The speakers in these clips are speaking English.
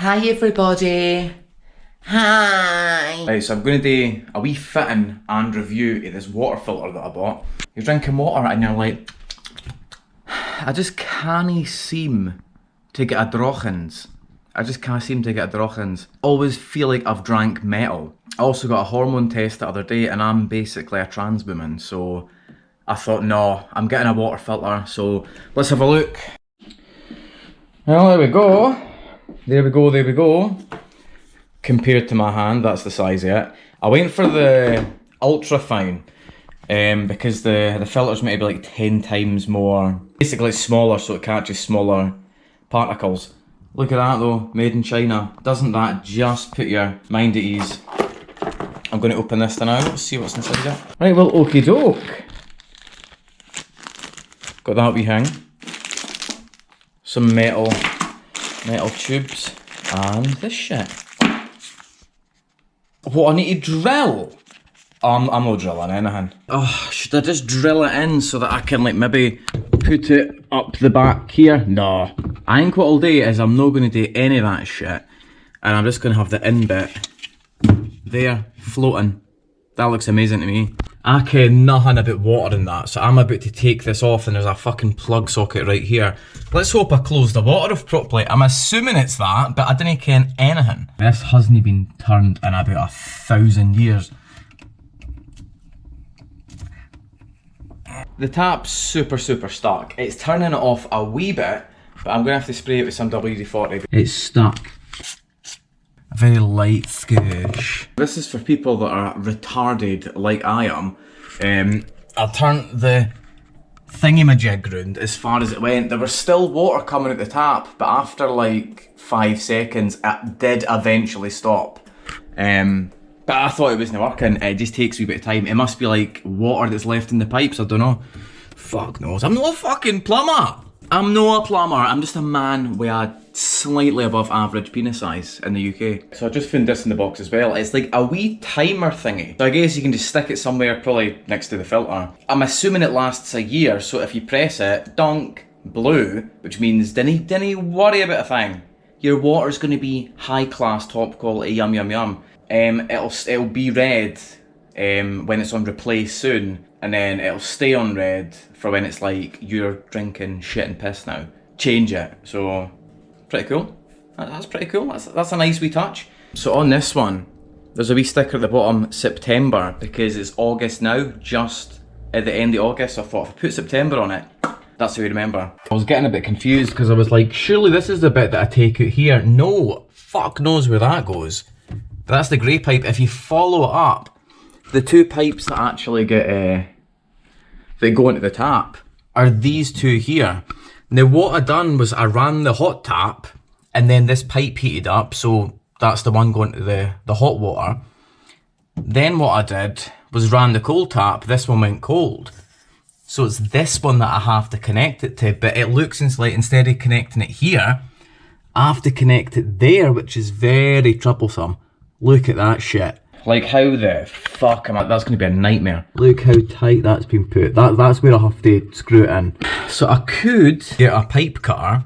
Hi everybody. Hi. Right, so I'm going to do a wee fitting and review of this water filter that I bought. You're drinking water and you're like, I just can't seem to get a drochens. Always feel like I've drank metal. I also got a hormone test the other day and I'm basically a trans woman, so I thought, no, I'm getting a water filter, so let's have a look. Well, there we go. There we go. Compared to my hand, that's the size of it. I went for the ultra fine because the filter's maybe like 10 times more. Basically it's smaller, so it catches smaller particles. Look at that though, made in China. Doesn't that just put your mind at ease? I'm going to open this now, let's see what's inside it. Right, well, okie doke. Got that wee hang. Some metal tubes, and this shit. What, I need to drill? I'm not drilling anything. Oh, should I just drill it in so that I can like maybe put it up the back here? No. I think what I'll do is I'm not going to do any of that shit, and I'm just going to have the in bit there, floating. That looks amazing to me. I care nothing about water in that, so I'm about to take this off and there's a fucking plug socket right here. Let's hope I close the water off properly. I'm assuming it's that, but I didn't ken anything. This hasn't been turned in about 1,000 years. The tap's super stuck. It's turning it off a wee bit, but I'm gonna have to spray it with some WD-40. It's stuck. A very light skoosh. This is for people that are retarded like I am. I turned the thingamajig round as far as it went. There was still water coming out the tap, but after like 5 seconds it did eventually stop. But I thought it wasn't working. It just takes a wee bit of time. It must be like water that's left in the pipes, I don't know. Fuck knows. I'm not a fucking plumber. I'm not a plumber. I'm just a man with a slightly above average penis size in the UK. So I just found this in the box as well. It's like a wee timer thingy. So I guess you can just stick it somewhere, probably next to the filter. I'm assuming it lasts a year, so if you press it, donk, blue, which means dinny worry about a thing. Your water's gonna be high class, top quality, yum yum yum. It'll be red when it's on replace soon, and then it'll stay on red for when it's like you're drinking shit and piss now. Change it. So pretty cool. That's pretty cool. That's a nice wee touch. So on this one, there's a wee sticker at the bottom, September, because it's August now, just at the end of August. So I thought if I put September on it, that's how you remember. I was getting a bit confused because I was like, surely this is the bit that I take out here. No, fuck knows where that goes. But that's the grey pipe. If you follow it up, the two pipes that actually get that go into the tap are these two here. Now what I done was I ran the hot tap and then this pipe heated up, so that's the one going to the hot water. Then what I did was ran the cold tap, this one went cold. So it's this one that I have to connect it to, but it looks like instead of connecting it here, I have to connect it there, which is very troublesome. Look at that shit. Like how the fuck am I, that's going to be a nightmare. Look how tight that's been put. That's where I have to screw it in. So I could get a pipe cutter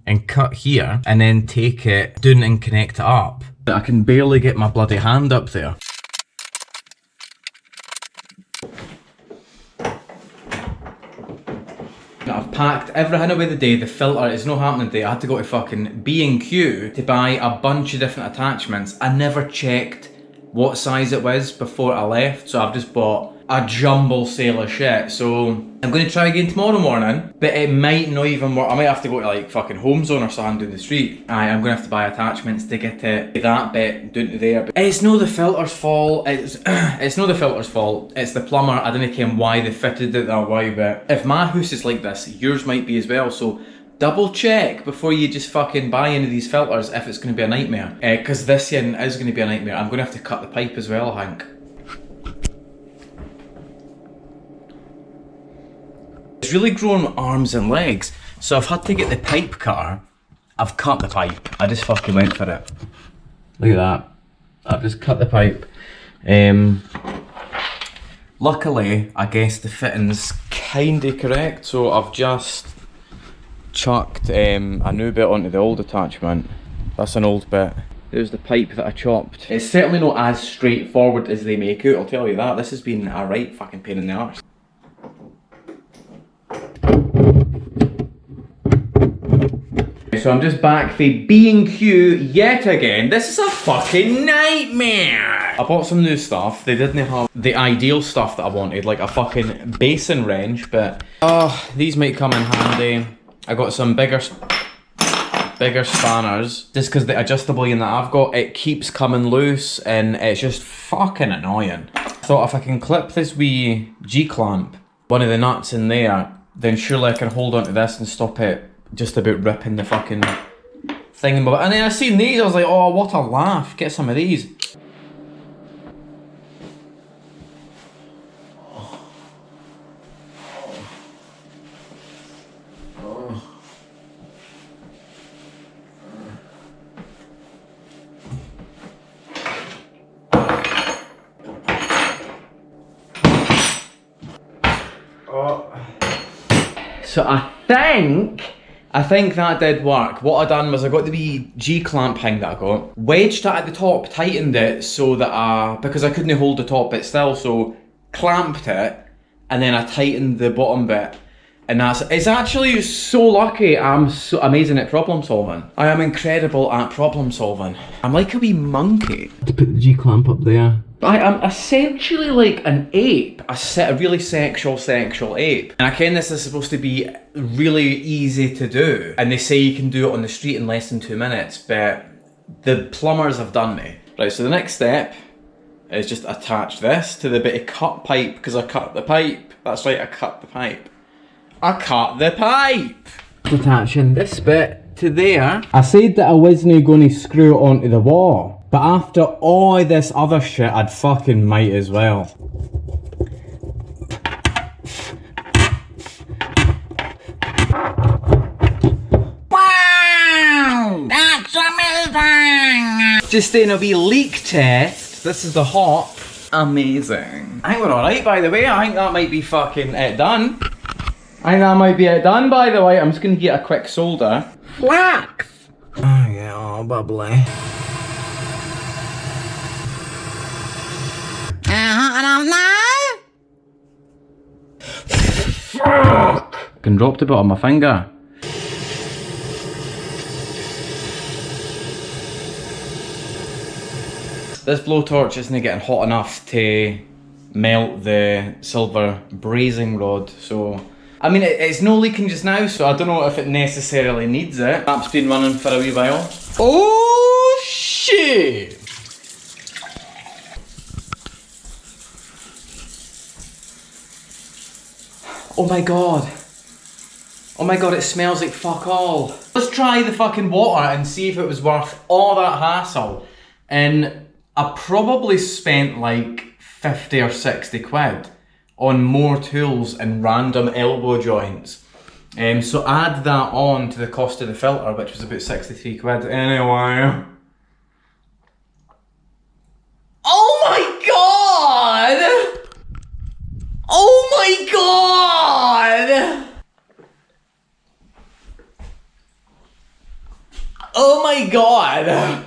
and cut here and then take it down and connect it up. But I can barely get my bloody hand up there. I've packed everything away the day. The filter is not happening today. I had to go to fucking B&Q to buy a bunch of different attachments. I never checked what size it was before I left, so I've just bought a jumble sale of shit. So I'm going to try again tomorrow morning, but it might not even work. I might have to go to like fucking Home Zone or something down the street. I'm going to have to buy attachments to get to that bit down to there. But it's not the filter's fault. It's not the filter's fault. It's the plumber. I don't know why they fitted it that way, but if my house is like this, yours might be as well. So double check before you just fucking buy any of these filters if it's going to be a nightmare. Because this one is going to be a nightmare. I'm going to have to cut the pipe as well, I think. It's really grown arms and legs, so I've had to get the pipe cutter. I've cut the pipe. I just fucking went for it. Look at that. I've just cut the pipe. Luckily, I guess the fitting's kinda correct, so I've just chucked a new bit onto the old attachment. That's an old bit. There's the pipe that I chopped. It's certainly not as straightforward as they make out, I'll tell you that. This has been a right fucking pain in the arse. So I'm just back for B&Q yet again. This is a fucking nightmare! I bought some new stuff. They didn't have the ideal stuff that I wanted, like a fucking basin wrench, but these might come in handy. I got some bigger spanners, just because the adjustable one that I've got, it keeps coming loose and it's just fucking annoying. I thought if I can clip this wee G-clamp, one of the nuts in there, then surely I can hold onto this and stop it just about ripping the fucking thing. And then I seen these, I was like, oh, what a laugh, get some of these. So I think that did work. What I done was I got the wee G-clamp thing that I got, wedged it at the top, tightened it so that because I couldn't hold the top bit still, so clamped it, and then I tightened the bottom bit. And it's actually so lucky I'm so amazing at problem solving. I am incredible at problem solving. I'm like a wee monkey. To put the G-clamp up there. I am essentially like an ape, a really sexual ape. And I ken this is supposed to be really easy to do. And they say you can do it on the street in less than 2 minutes, but the plumbers have done me. Right, so the next step is just attach this to the bit of cut pipe, because I cut the pipe. That's right, I cut the pipe. I cut the pipe! Attaching this bit to there. I said that I wasn't going to screw it onto the wall. But after all this other shit, I'd fucking might as well. Wow! That's amazing! Just doing a wee leak test. This is the hop. Amazing. I think we're alright, by the way. I think that might be fucking it done. I think that might be it done, by the way. I'm just gonna get a quick solder. Flax! Oh yeah, all bubbly. I can drop the bit on my finger. This blowtorch isn't getting hot enough to melt the silver brazing rod, so I mean it's no leaking just now, so I don't know if it necessarily needs it. App's been running for a wee while. Oh shit! Oh my god. Oh my god, it smells like fuck all. Let's try the fucking water and see if it was worth all that hassle. And I probably spent like 50 or 60 quid on more tools and random elbow joints. So add that on to the cost of the filter, which was about 63 quid anyway. Oh my god! Oh my god! Oh my god!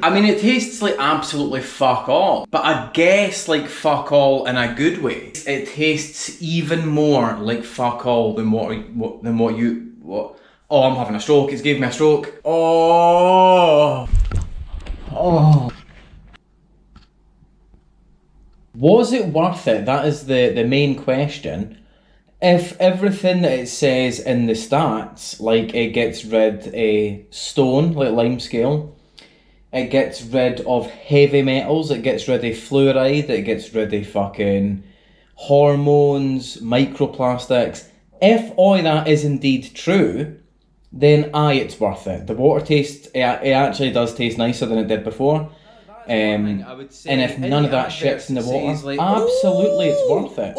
I mean it tastes like absolutely fuck all, but I guess like fuck all in a good way. It tastes even more like fuck all than what. Oh, I'm having a stroke. It's gave me a stroke. Oh. Was it worth it? That is the main question. If everything that it says in the stats, like it gets rid of stone, like limescale, it gets rid of heavy metals, it gets rid of fluoride, it gets rid of fucking hormones, microplastics. If all that is indeed true, then aye, it's worth it. The water tastes, it actually does taste nicer than it did before. And if none of that shit's in the water, like, absolutely it's worth it.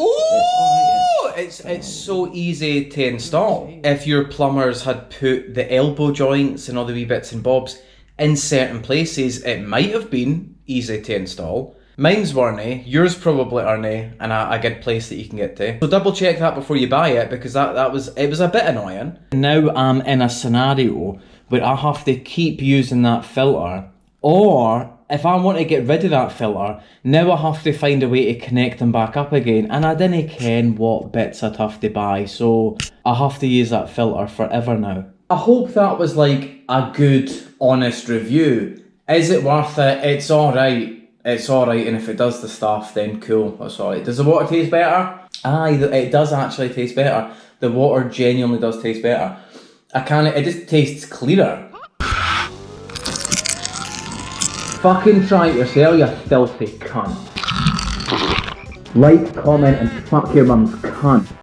It's so easy to install. If your plumbers had put the elbow joints and all the wee bits and bobs in certain places, it might have been easy to install. Mine's weren't, yours probably aren't, and a good place that you can get to. So double check that before you buy it, because it was a bit annoying. Now I'm in a scenario where I have to keep using that filter, or if I want to get rid of that filter, now I have to find a way to connect them back up again, and I didn't ken what bits I'd have to buy, so I have to use that filter forever now. I hope that was like a good, honest review. Is it worth it? It's alright. It's alright, and if it does the stuff, then cool, that's alright. Does the water taste better? Aye, it does actually taste better. The water genuinely does taste better. It just tastes clearer. Fucking try it yourself, you filthy cunt. Like, comment, and fuck your mum's cunt.